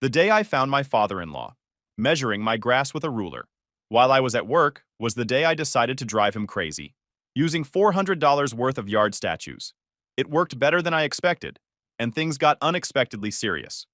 The day I found my father-in-law, measuring my grass with a ruler, while I was at work, was the day I decided to drive him crazy, using $400 worth of yard statues. It worked better than I expected, and things got unexpectedly serious.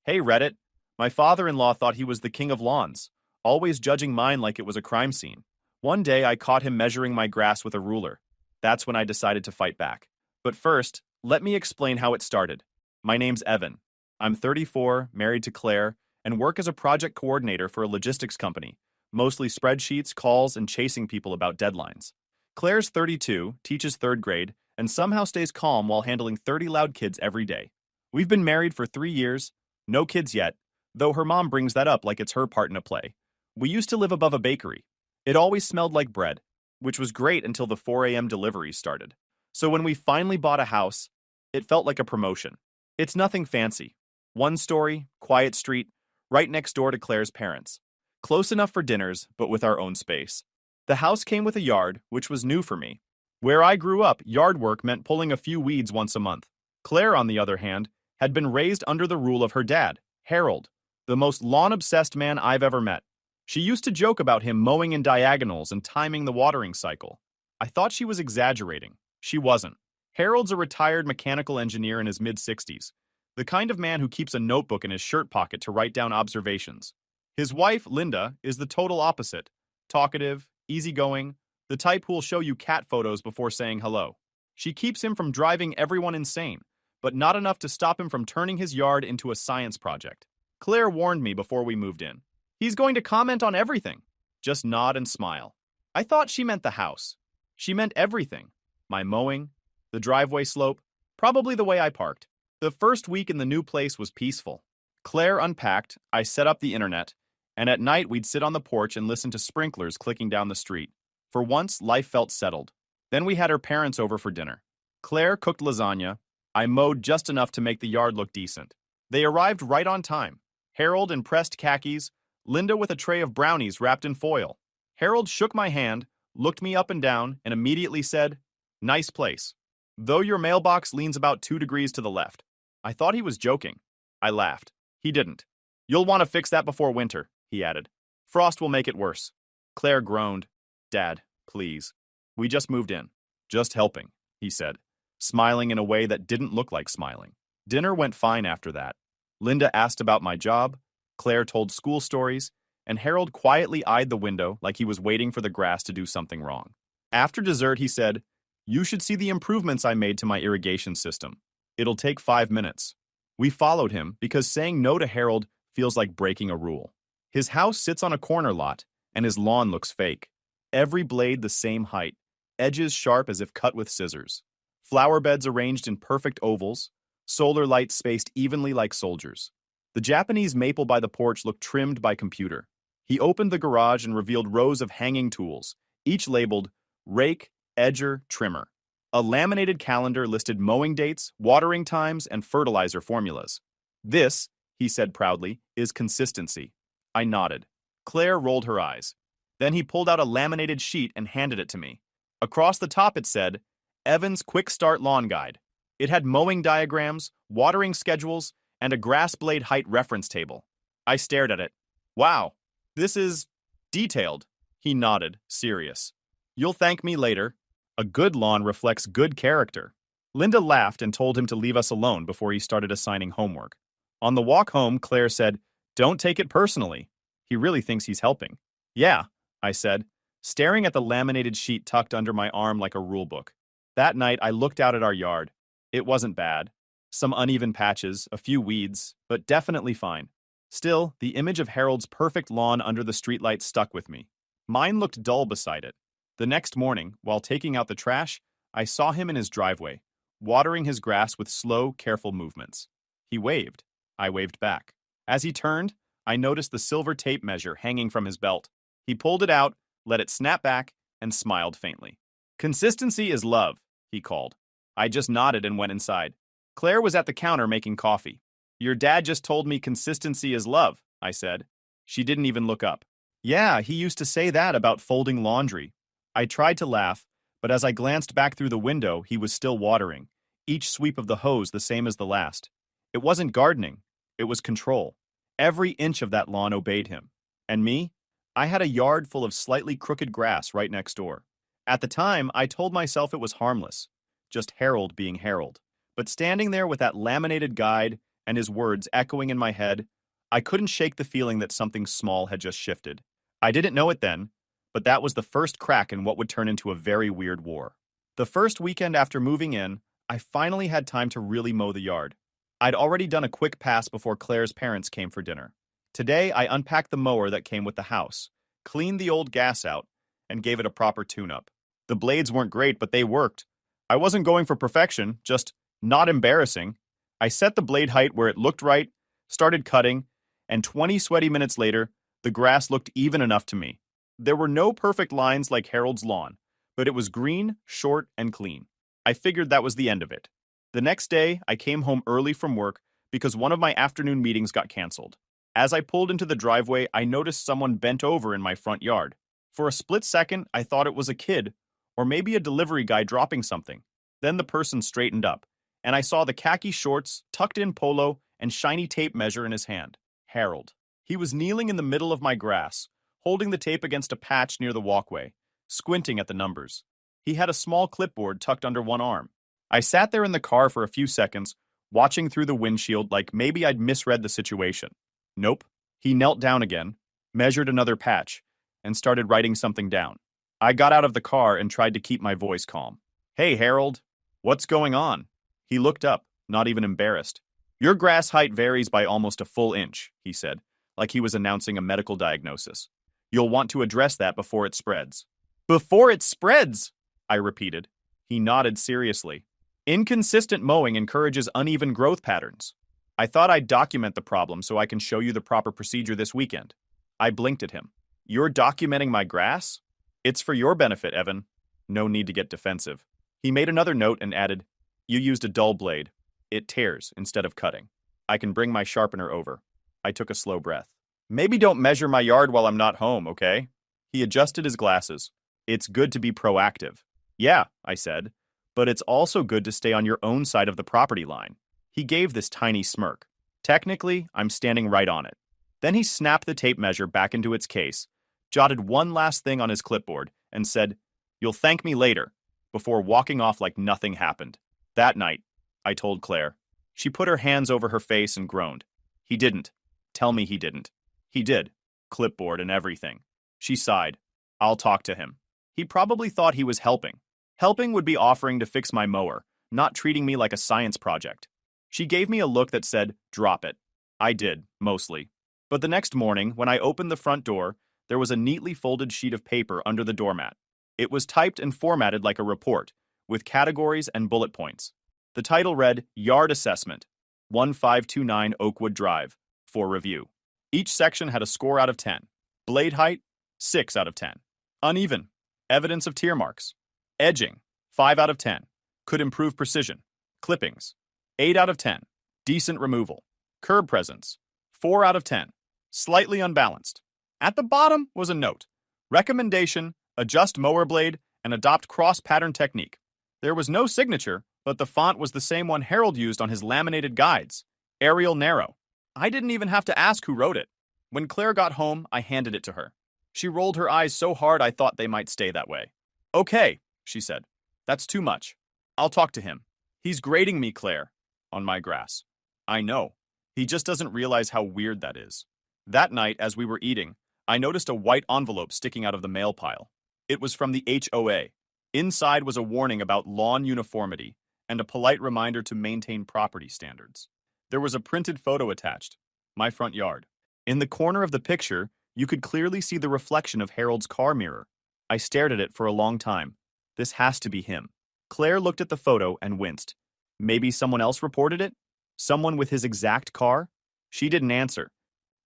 Hey Reddit, my father-in-law thought he was the king of lawns, always judging mine like it was a crime scene. One day I caught him measuring my grass with a ruler. That's when I decided to fight back. But first, let me explain how it started. My name's Evan. I'm 34, married to Claire, and work as a project coordinator for a logistics company, mostly spreadsheets, calls, and chasing people about deadlines. Claire's 32, teaches third grade, and somehow stays calm while handling 30 loud kids every day. We've been married for 3 years, no kids yet, though her mom brings that up like it's her part in a play. We used to live above a bakery. It always smelled like bread, which was great until the 4 a.m. deliveries started. So when we finally bought a house, it felt like a promotion. It's nothing fancy. One story, quiet street, right next door to Claire's parents. Close enough for dinners, but with our own space. The house came with a yard, which was new for me. Where I grew up, yard work meant pulling a few weeds once a month. Claire, on the other hand, had been raised under the rule of her dad, Harold, the most lawn-obsessed man I've ever met. She used to joke about him mowing in diagonals and timing the watering cycle. I thought she was exaggerating. She wasn't. Harold's a retired mechanical engineer in his mid-60s, the kind of man who keeps a notebook in his shirt pocket to write down observations. His wife, Linda, is the total opposite. Talkative, easygoing, the type who'll show you cat photos before saying hello. She keeps him from driving everyone insane, but not enough to stop him from turning his yard into a science project. Claire warned me before we moved in. He's going to comment on everything. Just nod and smile. I thought she meant the house. She meant everything. My mowing, the driveway slope, probably the way I parked. The first week in the new place was peaceful. Claire unpacked, I set up the internet, and at night we'd sit on the porch and listen to sprinklers clicking down the street. For once, life felt settled. Then we had her parents over for dinner. Claire cooked lasagna. I mowed just enough to make the yard look decent. They arrived right on time. Harold in pressed khakis, Linda with a tray of brownies wrapped in foil. Harold shook my hand, looked me up and down, and immediately said, "Nice place. Though your mailbox leans about 2 degrees to the left." I thought he was joking. I laughed. He didn't. "You'll want to fix that before winter," he added. "Frost will make it worse." Claire groaned. "Dad, please. We just moved in." "Just helping," he said, smiling in a way that didn't look like smiling. Dinner went fine after that. Linda asked about my job, Claire told school stories, and Harold quietly eyed the window like he was waiting for the grass to do something wrong. After dessert, he said, "You should see the improvements I made to my irrigation system. It'll take 5 minutes." We followed him because saying no to Harold feels like breaking a rule. His house sits on a corner lot, and his lawn looks fake. Every blade the same height, edges sharp as if cut with scissors. Flower beds arranged in perfect ovals, solar lights spaced evenly like soldiers. The Japanese maple by the porch looked trimmed by computer. He opened the garage and revealed rows of hanging tools, each labeled rake, edger, trimmer. A laminated calendar listed mowing dates, watering times, and fertilizer formulas. "This," he said proudly, "is consistency." I nodded. Claire rolled her eyes. Then he pulled out a laminated sheet and handed it to me. Across the top it said, "Evan's Quick Start Lawn Guide." It had mowing diagrams, watering schedules, and a grass blade height reference table. I stared at it. "Wow, this is detailed." He nodded, serious. "You'll thank me later." A good lawn reflects good character. Linda laughed and told him to leave us alone before he started assigning homework. On the walk home, Claire said, "Don't take it personally. He really thinks he's helping." "Yeah," I said, staring at the laminated sheet tucked under my arm like a rulebook. That night, I looked out at our yard. It wasn't bad. Some uneven patches, a few weeds, but definitely fine. Still, the image of Harold's perfect lawn under the streetlight stuck with me. Mine looked dull beside it. The next morning, while taking out the trash, I saw him in his driveway, watering his grass with slow, careful movements. He waved. I waved back. As he turned, I noticed the silver tape measure hanging from his belt. He pulled it out, let it snap back, and smiled faintly. "Consistency is love," he called. I just nodded and went inside. Claire was at the counter making coffee. "Your dad just told me consistency is love," I said. She didn't even look up. "Yeah, he used to say that about folding laundry." I tried to laugh, but as I glanced back through the window, he was still watering, each sweep of the hose the same as the last. It wasn't gardening, it was control. Every inch of that lawn obeyed him. And me? I had a yard full of slightly crooked grass right next door. At the time, I told myself it was harmless, just Harold being Harold. But standing there with that laminated guide and his words echoing in my head, I couldn't shake the feeling that something small had just shifted. I didn't know it then, but that was the first crack in what would turn into a very weird war. The first weekend after moving in, I finally had time to really mow the yard. I'd already done a quick pass before Claire's parents came for dinner. Today, I unpacked the mower that came with the house, cleaned the old gas out, and gave it a proper tune-up. The blades weren't great, but they worked. I wasn't going for perfection, just not embarrassing. I set the blade height where it looked right, started cutting, and 20 sweaty minutes later, the grass looked even enough to me. There were no perfect lines like Harold's lawn, but it was green, short, and clean. I figured that was the end of it. The next day, I came home early from work because one of my afternoon meetings got canceled. As I pulled into the driveway, I noticed someone bent over in my front yard. For a split second, I thought it was a kid, or maybe a delivery guy dropping something. Then the person straightened up, and I saw the khaki shorts, tucked-in polo, and shiny tape measure in his hand. Harold. He was kneeling in the middle of my grass, holding the tape against a patch near the walkway, squinting at the numbers. He had a small clipboard tucked under one arm. I sat there in the car for a few seconds, watching through the windshield like maybe I'd misread the situation. Nope. He knelt down again, measured another patch, and started writing something down. I got out of the car and tried to keep my voice calm. "Hey, Harold. What's going on?" He looked up, not even embarrassed. "Your grass height varies by almost a full inch," he said, like he was announcing a medical diagnosis. "You'll want to address that before it spreads." "Before it spreads?" I repeated. He nodded seriously. "Inconsistent mowing encourages uneven growth patterns. I thought I'd document the problem so I can show you the proper procedure this weekend." I blinked at him. "You're documenting my grass? It's for your benefit, Evan." No need to get defensive. He made another note and added, "You used a dull blade. It tears instead of cutting. I can bring my sharpener over." I took a slow breath. "Maybe don't measure my yard while I'm not home, okay?" He adjusted his glasses. "It's good to be proactive." "Yeah," I said, "but it's also good to stay on your own side of the property line." He gave this tiny smirk. "Technically, I'm standing right on it." Then he snapped the tape measure back into its case, jotted one last thing on his clipboard, and said, "You'll thank me later," before walking off like nothing happened. That night, I told Claire. She put her hands over her face and groaned. "He didn't. Tell me he didn't." "He did. Clipboard and everything." She sighed. "I'll talk to him. He probably thought he was helping. Helping would be offering to fix my mower, not treating me like a science project." She gave me a look that said, "Drop it." I did, mostly. But the next morning, when I opened the front door, there was a neatly folded sheet of paper under the doormat. It was typed and formatted like a report, with categories and bullet points. The title read, "Yard Assessment, 1529 Oakwood Drive, for review." Each section had a score out of 10. Blade height, 6 out of 10. Uneven, evidence of tear marks. Edging, 5 out of 10. Could improve precision. Clippings, 8 out of 10. Decent removal. Curb presence, 4 out of 10. Slightly unbalanced. At the bottom was a note. Recommendation, adjust mower blade and adopt cross-pattern technique. There was no signature, but the font was the same one Harold used on his laminated guides. Arial Narrow. I didn't even have to ask who wrote it. When Claire got home, I handed it to her. She rolled her eyes so hard I thought they might stay that way. "Okay," she said. "That's too much. I'll talk to him. He's grading me, Claire, on my grass." "I know. He just doesn't realize how weird that is." That night, as we were eating, I noticed a white envelope sticking out of the mail pile. It was from the HOA. Inside was a warning about lawn uniformity and a polite reminder to maintain property standards. There was a printed photo attached. My front yard. In the corner of the picture, you could clearly see the reflection of Harold's car mirror. I stared at it for a long time. This has to be him. Claire looked at the photo and winced. Maybe someone else reported it? Someone with his exact car? She didn't answer.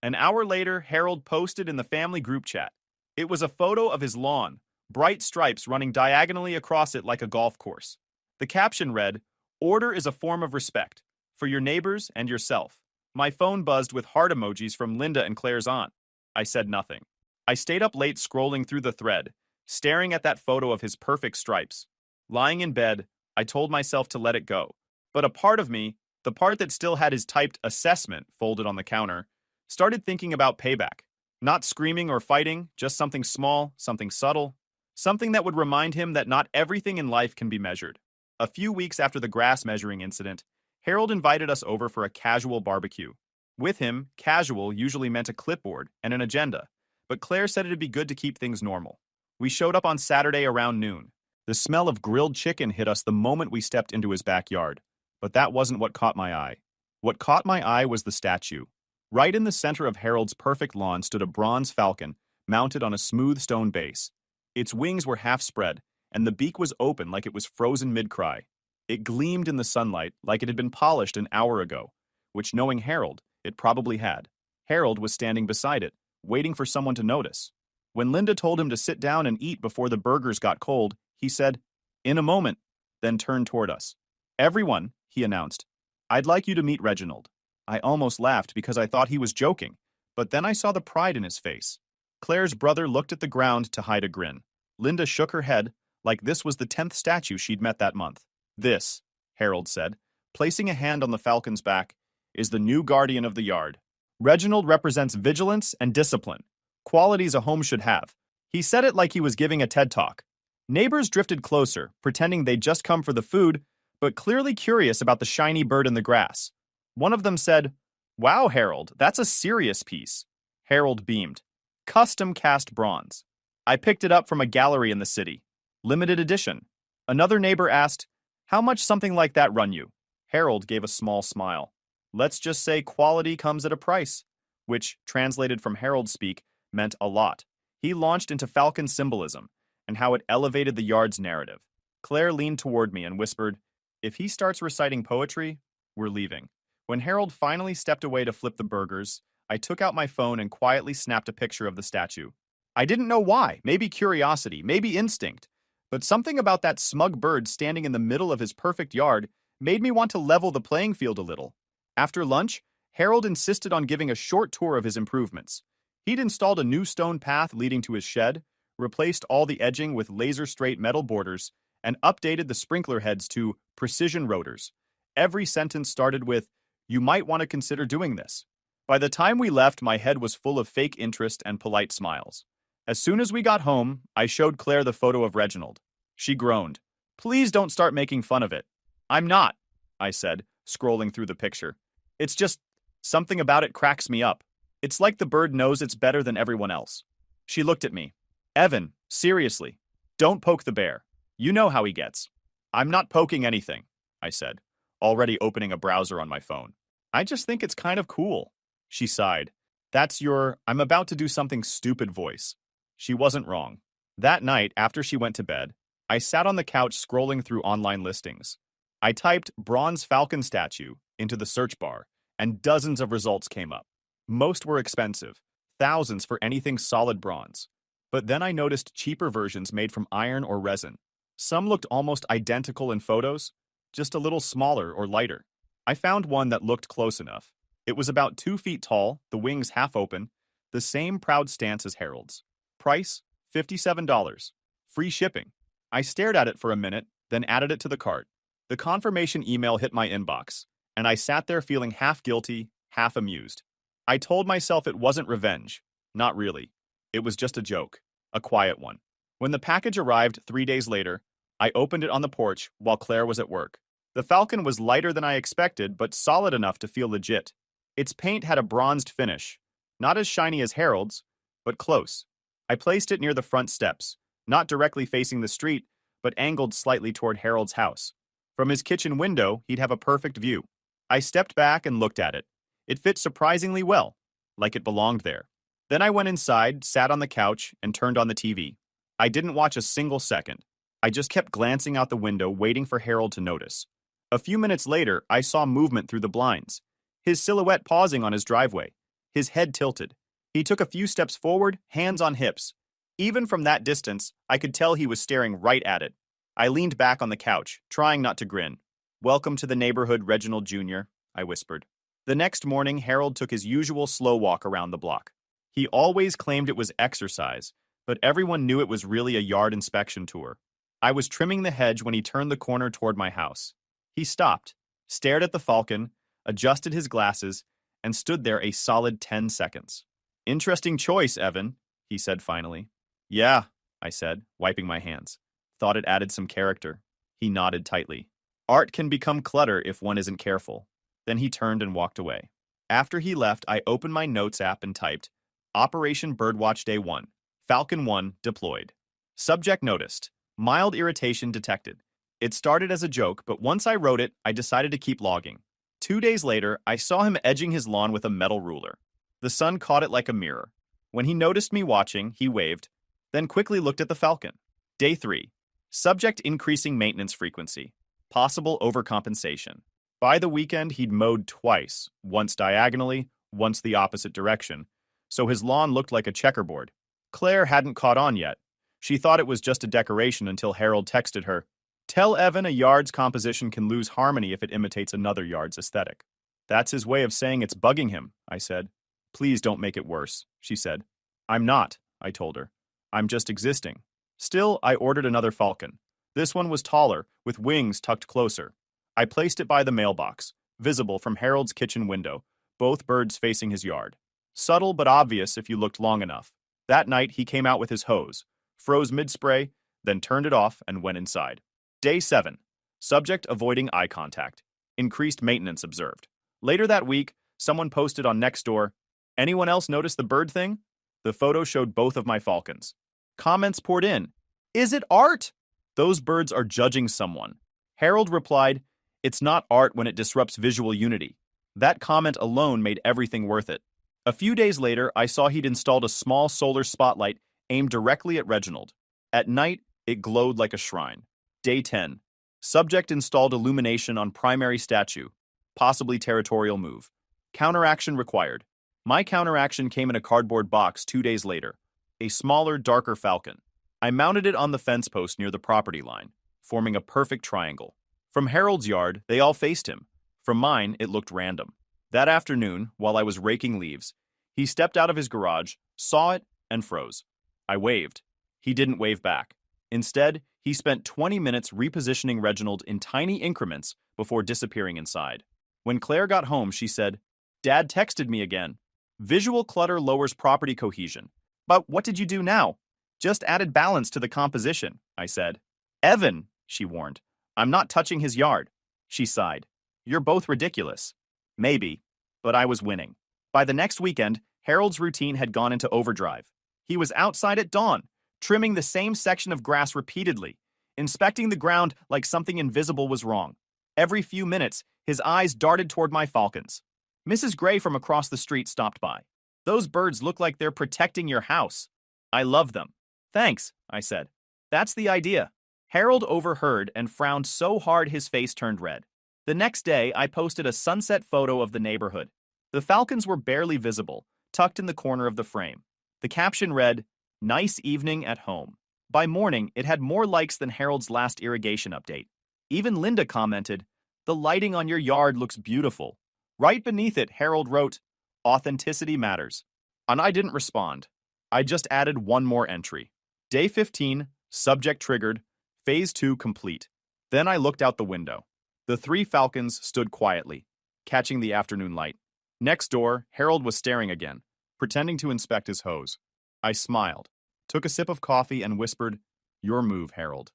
An hour later, Harold posted in the family group chat. It was a photo of his lawn, bright stripes running diagonally across it like a golf course. The caption read, "Order is a form of respect, for your neighbors and yourself." My phone buzzed with heart emojis from Linda and Claire's aunt. I said nothing. I stayed up late scrolling through the thread, staring at that photo of his perfect stripes. Lying in bed, I told myself to let it go. But a part of me, the part that still had his typed assessment folded on the counter, Started thinking about payback. Not screaming or fighting, just something small, something subtle, something that would remind him that not everything in life can be measured. A few weeks after the grass measuring incident, Harold invited us over for a casual barbecue. With him, casual usually meant a clipboard and an agenda, but Claire said it'd be good to keep things normal. We showed up on Saturday around noon. The smell of grilled chicken hit us the moment we stepped into his backyard. But that wasn't what caught my eye. What caught my eye was the statue. Right in the center of Harold's perfect lawn stood a bronze falcon mounted on a smooth stone base. Its wings were half spread, and the beak was open like it was frozen mid-cry. It gleamed in the sunlight like it had been polished an hour ago, which, knowing Harold, it probably had. Harold was standing beside it, waiting for someone to notice. When Linda told him to sit down and eat before the burgers got cold, he said, "In a moment," then turned toward us. "Everyone," he announced, "I'd like you to meet Reginald." I almost laughed because I thought he was joking, but then I saw the pride in his face. Claire's brother looked at the ground to hide a grin. Linda shook her head, like this was the 10th statue she'd met that month. "This," Harold said, placing a hand on the falcon's back, "is the new guardian of the yard. Reginald represents vigilance and discipline, qualities a home should have." He said it like he was giving a TED Talk. Neighbors drifted closer, pretending they'd just come for the food, but clearly curious about the shiny bird in the grass. One of them said, "Wow, Harold, that's a serious piece." Harold beamed. "Custom cast bronze. I picked it up from a gallery in the city. Limited edition." Another neighbor asked, "How much something like that run you?" Harold gave a small smile. "Let's just say quality comes at a price," which, translated from Harold speak, meant a lot. He launched into falcon symbolism and how it elevated the yard's narrative. Claire leaned toward me and whispered, "If he starts reciting poetry, we're leaving." When Harold finally stepped away to flip the burgers, I took out my phone and quietly snapped a picture of the statue. I didn't know why, maybe curiosity, maybe instinct, but something about that smug bird standing in the middle of his perfect yard made me want to level the playing field a little. After lunch, Harold insisted on giving a short tour of his improvements. He'd installed a new stone path leading to his shed, replaced all the edging with laser-straight metal borders, and updated the sprinkler heads to precision rotors. Every sentence started with, "You might want to consider doing this." By the time we left, my head was full of fake interest and polite smiles. As soon as we got home, I showed Claire the photo of Reginald. She groaned. "Please don't start making fun of it." "I'm not," I said, scrolling through the picture. "It's just, something about it cracks me up. It's like the bird knows it's better than everyone else." She looked at me. "Evan, seriously, don't poke the bear. You know how he gets." "I'm not poking anything," I said, already opening a browser on my phone. "I just think it's kind of cool." She sighed. "That's your, I'm about to do something stupid voice." She wasn't wrong. That night, after she went to bed, I sat on the couch scrolling through online listings. I typed bronze falcon statue into the search bar, and dozens of results came up. Most were expensive, thousands for anything solid bronze. But then I noticed cheaper versions made from iron or resin. Some looked almost identical in photos, just a little smaller or lighter. I found one that looked close enough. It was about 2 feet tall, the wings half open, the same proud stance as Harold's. Price, $57. Free shipping. I stared at it for a minute, then added it to the cart. The confirmation email hit my inbox, and I sat there feeling half guilty, half amused. I told myself it wasn't revenge. Not really. It was just a joke. A quiet one. When the package arrived 3 days later, I opened it on the porch while Claire was at work. The falcon was lighter than I expected, but solid enough to feel legit. Its paint had a bronzed finish, not as shiny as Harold's, but close. I placed it near the front steps, not directly facing the street, but angled slightly toward Harold's house. From his kitchen window, he'd have a perfect view. I stepped back and looked at it. It fit surprisingly well, like it belonged there. Then I went inside, sat on the couch, and turned on the TV. I didn't watch a single second. I just kept glancing out the window, waiting for Harold to notice. A few minutes later, I saw movement through the blinds. His silhouette pausing on his driveway. His head tilted. He took a few steps forward, hands on hips. Even from that distance, I could tell he was staring right at it. I leaned back on the couch, trying not to grin. "Welcome to the neighborhood, Reginald Jr.," I whispered. The next morning, Harold took his usual slow walk around the block. He always claimed it was exercise, but everyone knew it was really a yard inspection tour. I was trimming the hedge when he turned the corner toward my house. He stopped, stared at the falcon, adjusted his glasses, and stood there a solid 10 seconds. Interesting choice, Evan, he said finally. Yeah, I said, wiping my hands. Thought it added some character. He nodded tightly. Art can become clutter if one isn't careful. Then he turned and walked away. After he left, I opened my notes app and typed, Operation Birdwatch Day 1, Falcon 1 deployed. Subject noticed, mild irritation detected. It started as a joke, but once I wrote it, I decided to keep logging. 2 days later, I saw him edging his lawn with a metal ruler. The sun caught it like a mirror. When he noticed me watching, he waved, then quickly looked at the falcon. Day 3. Subject increasing maintenance frequency. Possible overcompensation. By the weekend, he'd mowed twice, once diagonally, once the opposite direction, so his lawn looked like a checkerboard. Claire hadn't caught on yet. She thought it was just a decoration until Harold texted her, Tell Evan a yard's composition can lose harmony if it imitates another yard's aesthetic. That's his way of saying it's bugging him, I said. Please don't make it worse, she said. I'm not, I told her. I'm just existing. Still, I ordered another falcon. This one was taller, with wings tucked closer. I placed it by the mailbox, visible from Harold's kitchen window, both birds facing his yard. Subtle but obvious if you looked long enough. That night, he came out with his hose, froze mid-spray, then turned it off and went inside. Day 7. Subject avoiding eye contact. Increased maintenance observed. Later that week, someone posted on Nextdoor, Anyone else notice the bird thing? The photo showed both of my falcons. Comments poured in. Is it art? Those birds are judging someone. Harold replied, It's not art when it disrupts visual unity. That comment alone made everything worth it. A few days later, I saw he'd installed a small solar spotlight aimed directly at Reginald. At night, it glowed like a shrine. Day 10. Subject installed illumination on primary statue. Possibly territorial move. Counteraction required. My counteraction came in a cardboard box 2 days later. A smaller, darker falcon. I mounted it on the fence post near the property line, forming a perfect triangle. From Harold's yard, they all faced him. From mine, it looked random. That afternoon, while I was raking leaves, he stepped out of his garage, saw it, and froze. I waved. He didn't wave back. Instead, he spent 20 minutes repositioning Reginald in tiny increments before disappearing inside. When Claire got home, she said, Dad texted me again. Visual clutter lowers property cohesion. But what did you do now? Just added balance to the composition, I said. Evan, she warned. I'm not touching his yard. She sighed. You're both ridiculous. Maybe, but I was winning. By the next weekend, Harold's routine had gone into overdrive. He was outside at dawn, trimming the same section of grass repeatedly, inspecting the ground like something invisible was wrong. Every few minutes, his eyes darted toward my falcons. Mrs. Gray from across the street stopped by. Those birds look like they're protecting your house. I love them. Thanks, I said. That's the idea. Harold overheard and frowned so hard his face turned red. The next day, I posted a sunset photo of the neighborhood. The falcons were barely visible, tucked in the corner of the frame. The caption read, Nice evening at home. By morning, it had more likes than Harold's last irrigation update. Even Linda commented, The lighting on your yard looks beautiful. Right beneath it, Harold wrote, Authenticity matters. And I didn't respond. I just added one more entry. Day 15, subject triggered, phase 2 complete. Then I looked out the window. The 3 falcons stood quietly, catching the afternoon light. Next door, Harold was staring again, pretending to inspect his hose. I smiled, took a sip of coffee, and whispered, Your move, Harold.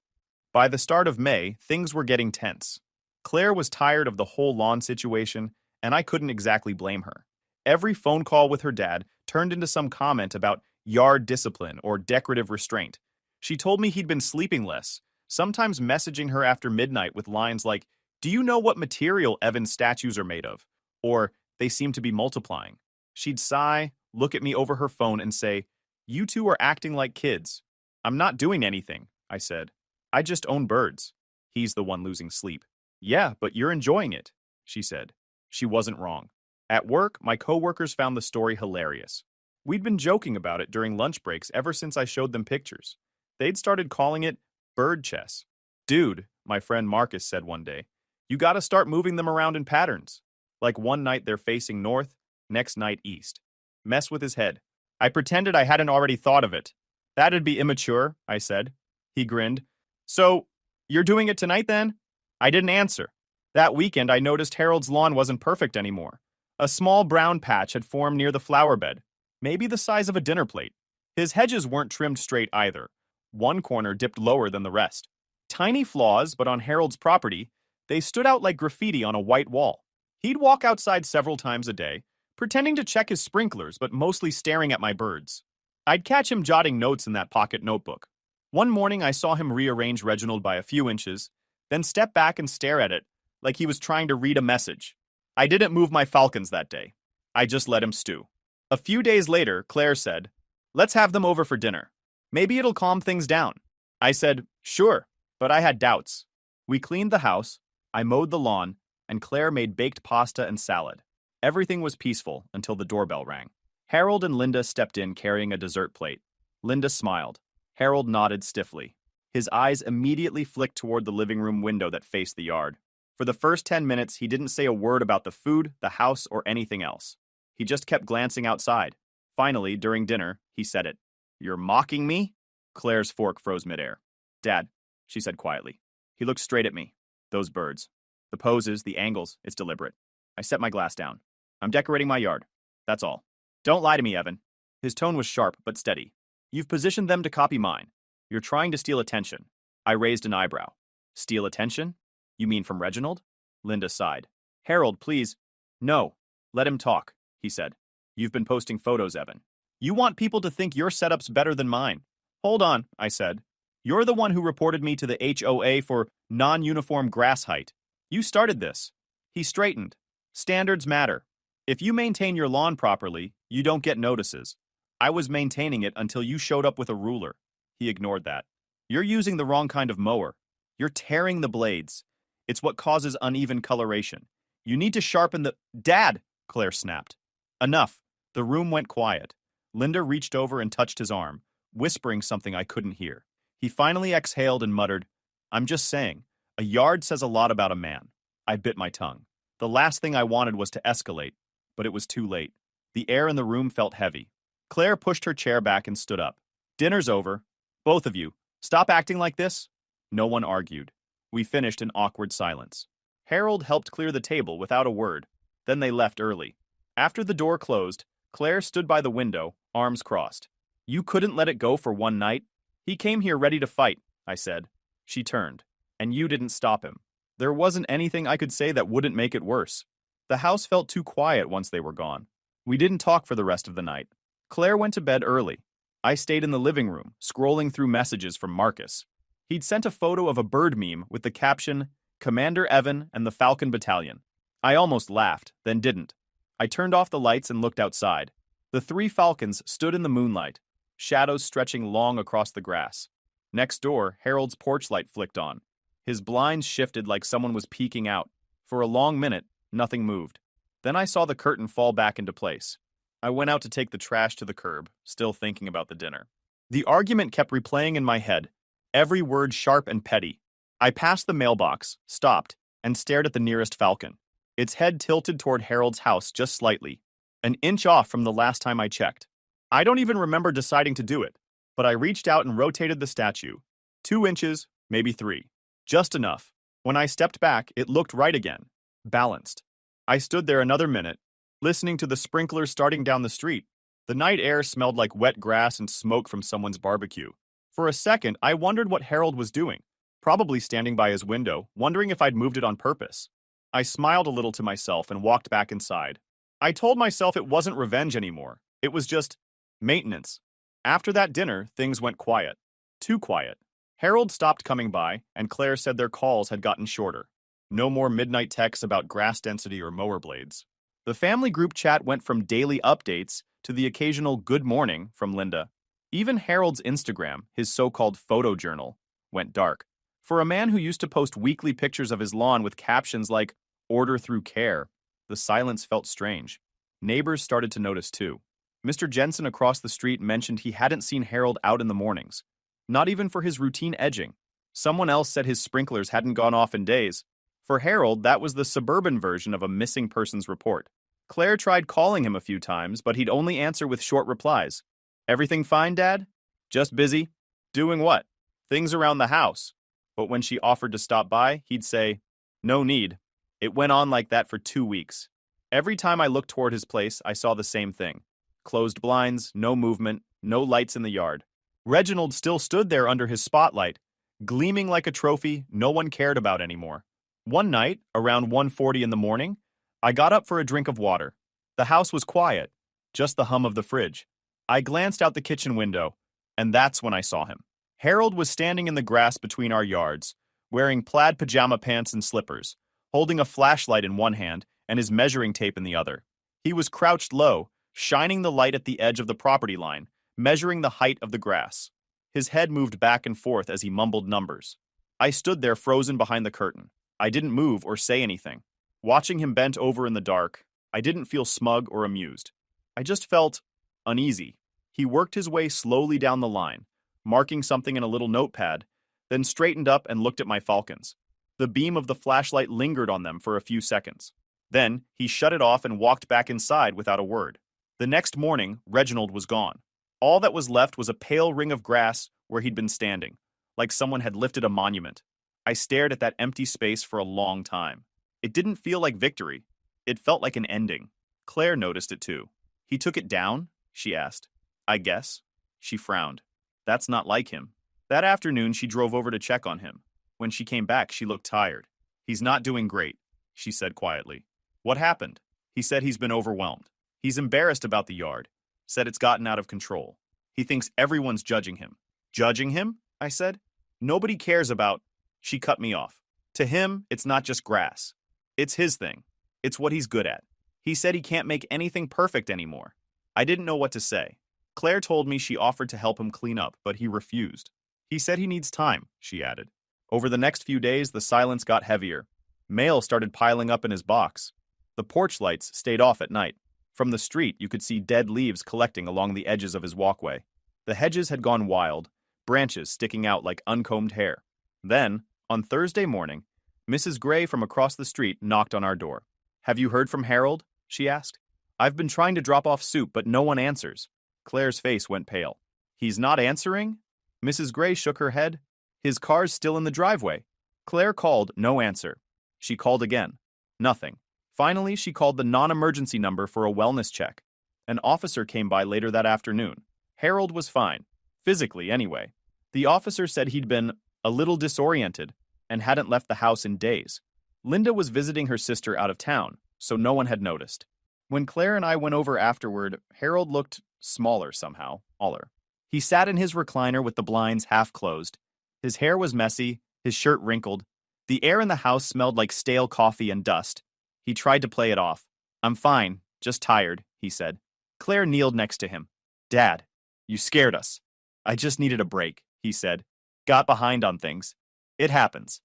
By the start of May, things were getting tense. Claire was tired of the whole lawn situation, and I couldn't exactly blame her. Every phone call with her dad turned into some comment about yard discipline or decorative restraint. She told me he'd been sleeping less, sometimes messaging her after midnight with lines like, Do you know what material Evan's statues are made of? Or, They seem to be multiplying. She'd sigh, look at me over her phone, and say, You two are acting like kids. I'm not doing anything, I said. I just own birds. He's the one losing sleep. Yeah, but you're enjoying it, she said. She wasn't wrong. At work, my coworkers found the story hilarious. We'd been joking about it during lunch breaks ever since I showed them pictures. They'd started calling it bird chess. Dude, my friend Marcus said one day, you gotta start moving them around in patterns. Like one night they're facing north, next night east. Mess with his head. I pretended I hadn't already thought of it. That'd be immature, I said. He grinned. So, you're doing it tonight then? I didn't answer. That weekend I noticed Harold's lawn wasn't perfect anymore. A small brown patch had formed near the flower bed, maybe the size of a dinner plate. His hedges weren't trimmed straight either. One corner dipped lower than the rest. Tiny flaws, but on Harold's property, they stood out like graffiti on a white wall. He'd walk outside several times a day, pretending to check his sprinklers but mostly staring at my birds. I'd catch him jotting notes in that pocket notebook. One morning I saw him rearrange Reginald by a few inches, then step back and stare at it like he was trying to read a message. I didn't move my falcons that day. I just let him stew. A few days later, Claire said, "Let's have them over for dinner. Maybe it'll calm things down." I said, "Sure," but I had doubts. We cleaned the house, I mowed the lawn, and Claire made baked pasta and salad. Everything was peaceful until the doorbell rang. Harold and Linda stepped in carrying a dessert plate. Linda smiled. Harold nodded stiffly. His eyes immediately flicked toward the living room window that faced the yard. For the first 10 minutes, he didn't say a word about the food, the house, or anything else. He just kept glancing outside. Finally, during dinner, he said it. "You're mocking me?" Claire's fork froze midair. "Dad," she said quietly. He looked straight at me. "Those birds. The poses, the angles, it's deliberate." I set my glass down. "I'm decorating my yard. That's all. Don't lie to me, Evan." His tone was sharp but steady. "You've positioned them to copy mine. You're trying to steal attention." I raised an eyebrow. "Steal attention? You mean from Reginald?" Linda sighed. "Harold, please." "No. Let him talk," he said. "You've been posting photos, Evan. You want people to think your setup's better than mine." "Hold on," I said. "You're the one who reported me to the HOA for non-uniform grass height. You started this." He straightened. "Standards matter. If you maintain your lawn properly, you don't get notices. I was maintaining it until you showed up with a ruler." He ignored that. "You're using the wrong kind of mower. You're tearing the blades. It's what causes uneven coloration. You need to sharpen the—" "Dad!" Claire snapped. "Enough." The room went quiet. Linda reached over and touched his arm, whispering something I couldn't hear. He finally exhaled and muttered, "I'm just saying, a yard says a lot about a man." I bit my tongue. The last thing I wanted was to escalate, but it was too late. The air in the room felt heavy. Claire pushed her chair back and stood up. "Dinner's over. Both of you, stop acting like this." No one argued. We finished in awkward silence. Harold helped clear the table without a word. Then they left early. After the door closed, Claire stood by the window, arms crossed. "You couldn't let it go for one night?" "He came here ready to fight," I said. She turned. "And you didn't stop him." There wasn't anything I could say that wouldn't make it worse. The house felt too quiet once they were gone. We didn't talk for the rest of the night. Claire went to bed early. I stayed in the living room, scrolling through messages from Marcus. He'd sent a photo of a bird meme with the caption, "Commander Evan and the Falcon Battalion." I almost laughed, then didn't. I turned off the lights and looked outside. The 3 falcons stood in the moonlight, shadows stretching long across the grass. Next door, Harold's porch light flicked on. His blinds shifted like someone was peeking out. For a long minute, nothing moved. Then I saw the curtain fall back into place. I went out to take the trash to the curb, still thinking about the dinner. The argument kept replaying in my head, every word sharp and petty. I passed the mailbox, stopped, and stared at the nearest falcon. Its head tilted toward Harold's house just slightly, an inch off from the last time I checked. I don't even remember deciding to do it, but I reached out and rotated the statue. 2 inches, maybe 3. Just enough. When I stepped back, it looked right again, balanced. I stood there another minute, listening to the sprinklers starting down the street. The night air smelled like wet grass and smoke from someone's barbecue. For a second, I wondered what Harold was doing, probably standing by his window, wondering if I'd moved it on purpose. I smiled a little to myself and walked back inside. I told myself it wasn't revenge anymore. It was just maintenance. After that dinner, things went quiet. Too quiet. Harold stopped coming by, and Claire said their calls had gotten shorter. No more midnight texts about grass density or mower blades. The family group chat went from daily updates to the occasional good morning from Linda. Even Harold's Instagram, his so-called photo journal, went dark. For a man who used to post weekly pictures of his lawn with captions like, "Order through care," the silence felt strange. Neighbors started to notice too. Mr. Jensen across the street mentioned he hadn't seen Harold out in the mornings, not even for his routine edging. Someone else said his sprinklers hadn't gone off in days. For Harold, that was the suburban version of a missing persons report. Claire tried calling him a few times, but he'd only answer with short replies. "Everything fine, Dad?" "Just busy." "Doing what?" "Things around the house." But when she offered to stop by, he'd say, "No need." It went on like that for 2 weeks. Every time I looked toward his place, I saw the same thing. Closed blinds, no movement, no lights in the yard. Reginald still stood there under his spotlight, gleaming like a trophy no one cared about anymore. One night, around 1:40 in the morning, I got up for a drink of water. The house was quiet, just the hum of the fridge. I glanced out the kitchen window, and that's when I saw him. Harold was standing in the grass between our yards, wearing plaid pajama pants and slippers, holding a flashlight in one hand and his measuring tape in the other. He was crouched low, shining the light at the edge of the property line, measuring the height of the grass. His head moved back and forth as he mumbled numbers. I stood there frozen behind the curtain. I didn't move or say anything. Watching him bent over in the dark, I didn't feel smug or amused. I just felt uneasy. He worked his way slowly down the line, marking something in a little notepad, then straightened up and looked at my falcons. The beam of the flashlight lingered on them for a few seconds. Then, he shut it off and walked back inside without a word. The next morning, Reginald was gone. All that was left was a pale ring of grass where he'd been standing, like someone had lifted a monument. I stared at that empty space for a long time. It didn't feel like victory. It felt like an ending. Claire noticed it too. "He took it down?" she asked. "I guess." She frowned. That's not like him. That afternoon, she drove over to check on him. When she came back, she looked tired. "He's not doing great," she said quietly. "What happened?" "He said he's been overwhelmed. He's embarrassed about the yard. Said it's gotten out of control. He thinks everyone's judging him." "Judging him?" I said. "Nobody cares about—" She cut me off. "To him, it's not just grass. It's his thing. It's what he's good at. He said he can't make anything perfect anymore." I didn't know what to say. Claire told me she offered to help him clean up, but he refused. "He said he needs time," she added. Over the next few days, the silence got heavier. Mail started piling up in his box. The porch lights stayed off at night. From the street, you could see dead leaves collecting along the edges of his walkway. The hedges had gone wild, branches sticking out like uncombed hair. Then, on Thursday morning, Mrs. Gray from across the street knocked on our door. "Have you heard from Harold?" she asked. "I've been trying to drop off soup, but no one answers." Claire's face went pale. "He's not answering?" Mrs. Gray shook her head. "His car's still in the driveway." Claire called, no answer. She called again. Nothing. Finally, she called the non-emergency number for a wellness check. An officer came by later that afternoon. Harold was fine. Physically, anyway. The officer said he'd been a little disoriented and hadn't left the house in days. Linda was visiting her sister out of town, so no one had noticed. When Claire and I went over afterward, Harold looked smaller somehow, taller. He sat in his recliner with the blinds half closed. His hair was messy, his shirt wrinkled. The air in the house smelled like stale coffee and dust. He tried to play it off. "I'm fine, just tired," he said. Claire kneeled next to him. "Dad, you scared us." "I just needed a break," he said. "Got behind on things. It happens."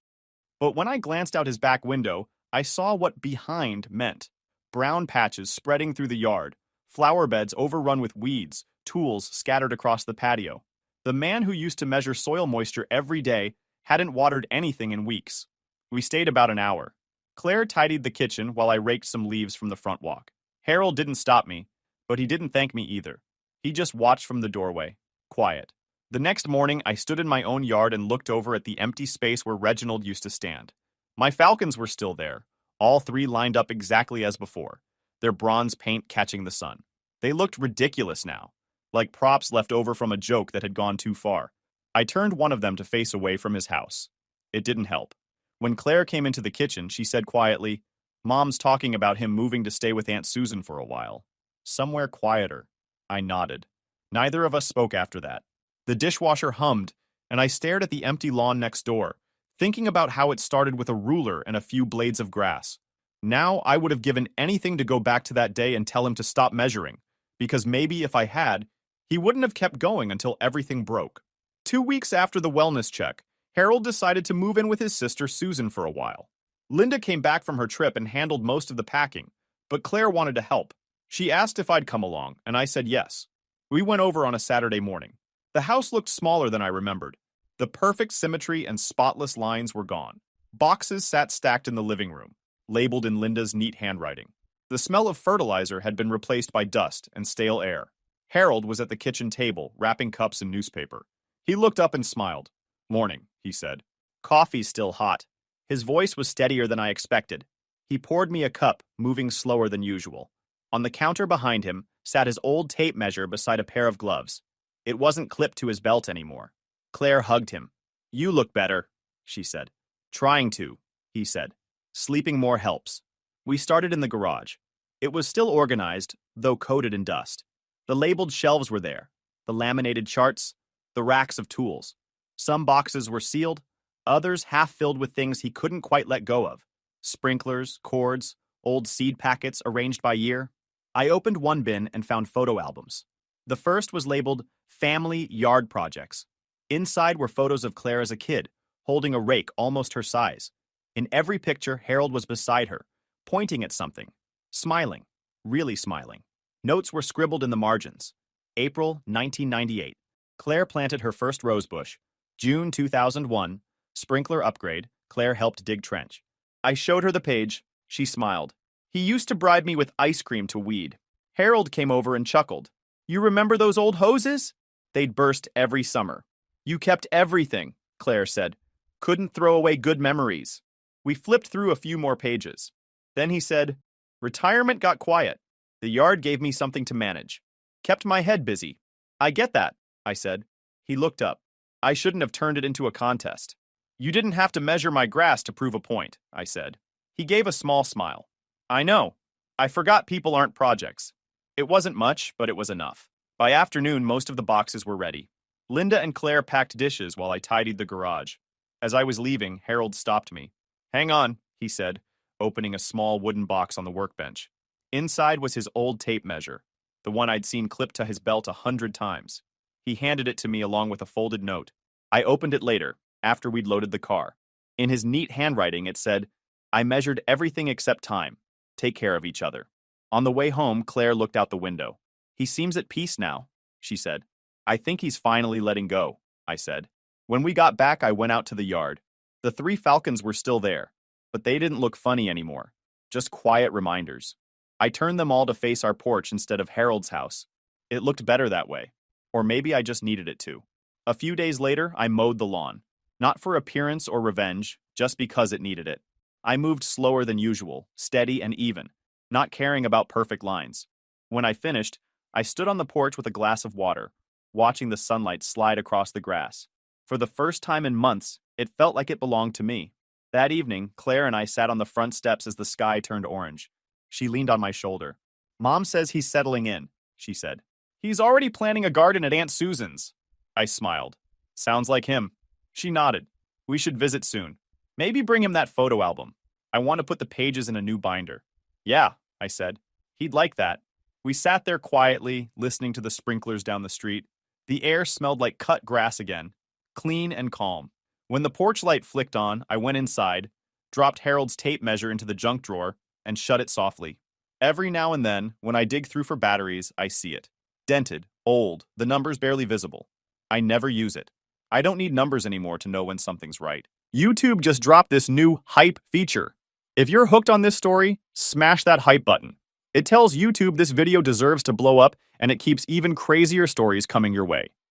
But when I glanced out his back window, I saw what behind meant. Brown patches spreading through the yard, flower beds overrun with weeds, tools scattered across the patio. The man who used to measure soil moisture every day hadn't watered anything in weeks. We stayed about an hour. Claire tidied the kitchen while I raked some leaves from the front walk. Harold didn't stop me, but he didn't thank me either. He just watched from the doorway, quiet. The next morning, I stood in my own yard and looked over at the empty space where Reginald used to stand. My falcons were still there, all three lined up exactly as before, their bronze paint catching the sun. They looked ridiculous now, like props left over from a joke that had gone too far. I turned one of them to face away from his house. It didn't help. When Claire came into the kitchen, she said quietly, "Mom's talking about him moving to stay with Aunt Susan for a while. Somewhere quieter." I nodded. Neither of us spoke after that. The dishwasher hummed, and I stared at the empty lawn next door, thinking about how it started with a ruler and a few blades of grass. Now I would have given anything to go back to that day and tell him to stop measuring, because maybe if I had, he wouldn't have kept going until everything broke. 2 weeks after the wellness check, Harold decided to move in with his sister Susan for a while. Linda came back from her trip and handled most of the packing, but Claire wanted to help. She asked if I'd come along, and I said yes. We went over on a Saturday morning. The house looked smaller than I remembered. The perfect symmetry and spotless lines were gone. Boxes sat stacked in the living room, labeled in Linda's neat handwriting. The smell of fertilizer had been replaced by dust and stale air. Harold was at the kitchen table, wrapping cups in newspaper. He looked up and smiled. "Morning," he said. "Coffee's still hot." His voice was steadier than I expected. He poured me a cup, moving slower than usual. On the counter behind him sat his old tape measure beside a pair of gloves. It wasn't clipped to his belt anymore. Claire hugged him. "You look better," she said. "Trying to," he said. "Sleeping more helps." We started in the garage. It was still organized, though coated in dust. The labeled shelves were there, the laminated charts, the racks of tools. Some boxes were sealed, others half filled with things he couldn't quite let go of. Sprinklers, cords, old seed packets arranged by year. I opened one bin and found photo albums. The first was labeled Family Yard Projects. Inside were photos of Claire as a kid, holding a rake almost her size. In every picture, Harold was beside her, pointing at something, smiling, really smiling. Notes were scribbled in the margins. April 1998. Claire planted her first rose bush. June 2001. Sprinkler upgrade. Claire helped dig trench. I showed her the page. She smiled. "He used to bribe me with ice cream to weed." Harold came over and chuckled. "You remember those old hoses? They'd burst every summer." "You kept everything," Claire said. "Couldn't throw away good memories." We flipped through a few more pages. Then he said, "Retirement got quiet. The yard gave me something to manage. Kept my head busy." "I get that," I said. He looked up. "I shouldn't have turned it into a contest." "You didn't have to measure my grass to prove a point," I said. He gave a small smile. "I know. I forgot people aren't projects." It wasn't much, but it was enough. By afternoon, most of the boxes were ready. Linda and Claire packed dishes while I tidied the garage. As I was leaving, Harold stopped me. "Hang on," he said, opening a small wooden box on the workbench. Inside was his old tape measure, the one I'd seen clipped to his belt 100 times. He handed it to me along with a folded note. I opened it later, after we'd loaded the car. In his neat handwriting, it said, "I measured everything except time. Take care of each other." On the way home, Claire looked out the window. "He seems at peace now," she said. "I think he's finally letting go," I said. When we got back, I went out to the yard. The 3 falcons were still there, but they didn't look funny anymore, just quiet reminders. I turned them all to face our porch instead of Harold's house. It looked better that way. Or maybe I just needed it to. A few days later, I mowed the lawn. Not for appearance or revenge, just because it needed it. I moved slower than usual, steady and even, not caring about perfect lines. When I finished, I stood on the porch with a glass of water, watching the sunlight slide across the grass. For the first time in months, it felt like it belonged to me. That evening, Claire and I sat on the front steps as the sky turned orange. She leaned on my shoulder. "Mom says he's settling in," she said. "He's already planting a garden at Aunt Susan's." I smiled. "Sounds like him." She nodded. "We should visit soon. Maybe bring him that photo album. I want to put the pages in a new binder." "Yeah," I said. "He'd like that." We sat there quietly, listening to the sprinklers down the street. The air smelled like cut grass again, clean and calm. When the porch light flicked on, I went inside, dropped Harold's tape measure into the junk drawer, and shut it softly. Every now and then, when I dig through for batteries, I see it. Dented, old, the numbers barely visible. I never use it. I don't need numbers anymore to know when something's right. YouTube just dropped this new hype feature. If you're hooked on this story, smash that hype button. It tells YouTube this video deserves to blow up, and it keeps even crazier stories coming your way.